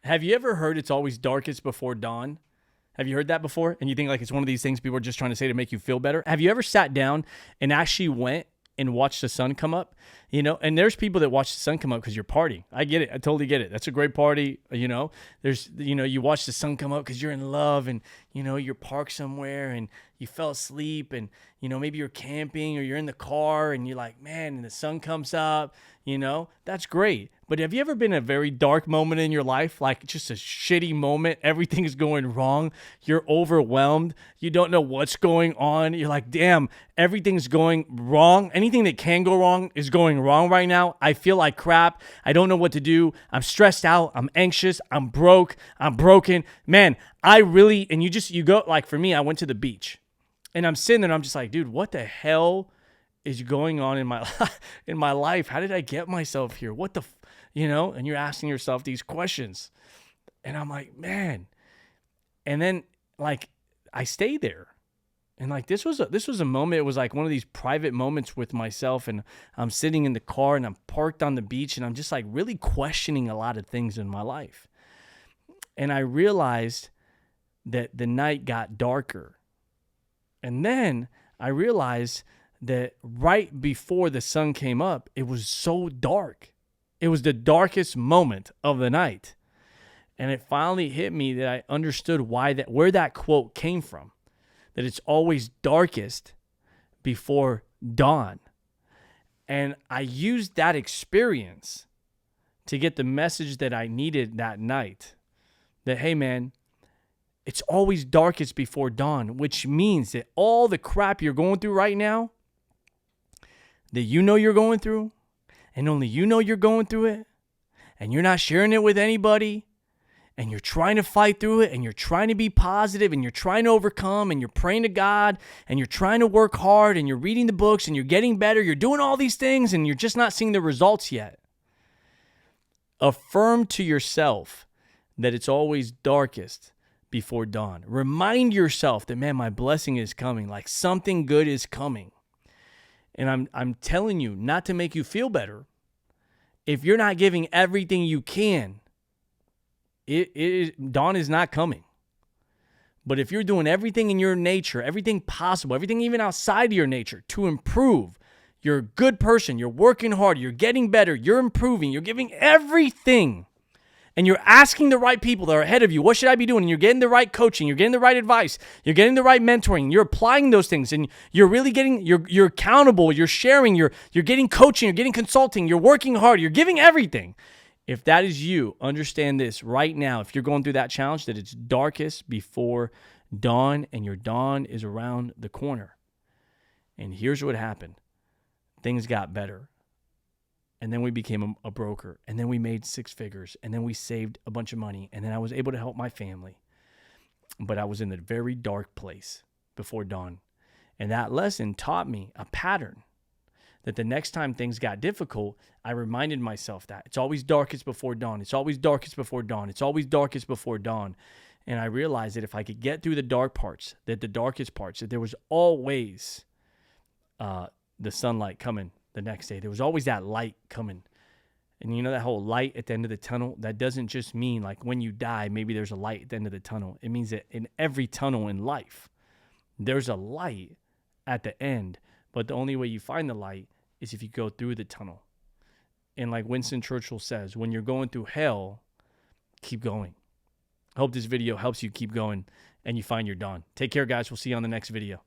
Have you ever heard it's always darkest before dawn? Have you heard that before? And you think like it's one of these things people are just trying to say to make you feel better? Have you ever sat down and actually went and watched the sun come up? You know, and there's people that watch the sun come up because you're partying. I get it. I totally get it. That's a great party. You know, you watch the sun come up because you're in love and, you're parked somewhere and you fell asleep and, maybe you're camping or you're in the car and you're like, man, and the sun comes up, that's great. But have you ever been in a very dark moment in your life? Like just a shitty moment. Everything's going wrong. You're overwhelmed. You don't know what's going on. You're like, damn, everything's going wrong. Anything that can go wrong is going wrong right now. I feel like crap. I don't know what to do. I'm stressed out. I'm anxious. I'm broke. I'm broken. Man, you go, like for me, I went to the beach and I'm sitting there and I'm just like, dude, what the hell is going on in my life? How did I get myself here? What the, and you're asking yourself these questions and I'm like, man. And then like I stayed there. And like this was a moment. It was like one of these private moments with myself, and I'm sitting in the car and I'm parked on the beach and I'm just like really questioning a lot of things in my life. And I realized that the night got darker. And then I realized that right before the sun came up, it was so dark. It was the darkest moment of the night. And it finally hit me that I understood where that quote came from. That it's always darkest before dawn. And I used that experience to get the message that I needed that night. That, hey man, it's always darkest before dawn, which means that all the crap you're going through right now, that you're going through, and only you're going through it, and you're not sharing it with anybody, and you're trying to fight through it, and you're trying to be positive, and you're trying to overcome, and you're praying to God, and you're trying to work hard, and you're reading the books, and you're getting better, you're doing all these things, and you're just not seeing the results yet. Affirm to yourself that it's always darkest before dawn. Remind yourself that, man, my blessing is coming, like something good is coming. And I'm telling you, not to make you feel better, if you're not giving everything you can, dawn is not coming. But if you're doing everything in your nature, everything possible, everything even outside of your nature to improve, you're a good person, you're working hard, you're getting better, you're improving, you're giving everything, and you're asking the right people that are ahead of you, what should I be doing? And you're getting the right coaching, you're getting the right advice, you're getting the right mentoring, you're applying those things, and you're really you're accountable, you're sharing, you're getting coaching, you're getting consulting, you're working hard, you're giving everything. If that is you, understand this right now. If you're going through that challenge, that it's darkest before dawn, and your dawn is around the corner. And here's what happened. Things got better. And then we became a broker. And then we made 6 figures. And then we saved a bunch of money. And then I was able to help my family. But I was in a very dark place before dawn. And that lesson taught me a pattern. That the next time things got difficult, I reminded myself that it's always darkest before dawn. It's always darkest before dawn. It's always darkest before dawn. And I realized that if I could get through the dark parts, that the darkest parts, that there was always the sunlight coming the next day. There was always that light coming. And that whole light at the end of the tunnel, that doesn't just mean like when you die, maybe there's a light at the end of the tunnel. It means that in every tunnel in life, there's a light at the end. But the only way you find the light is if you go through the tunnel. And like Winston Churchill says, when you're going through hell, keep going. I hope this video helps you keep going and you find your dawn. Take care, guys. We'll see you on the next video.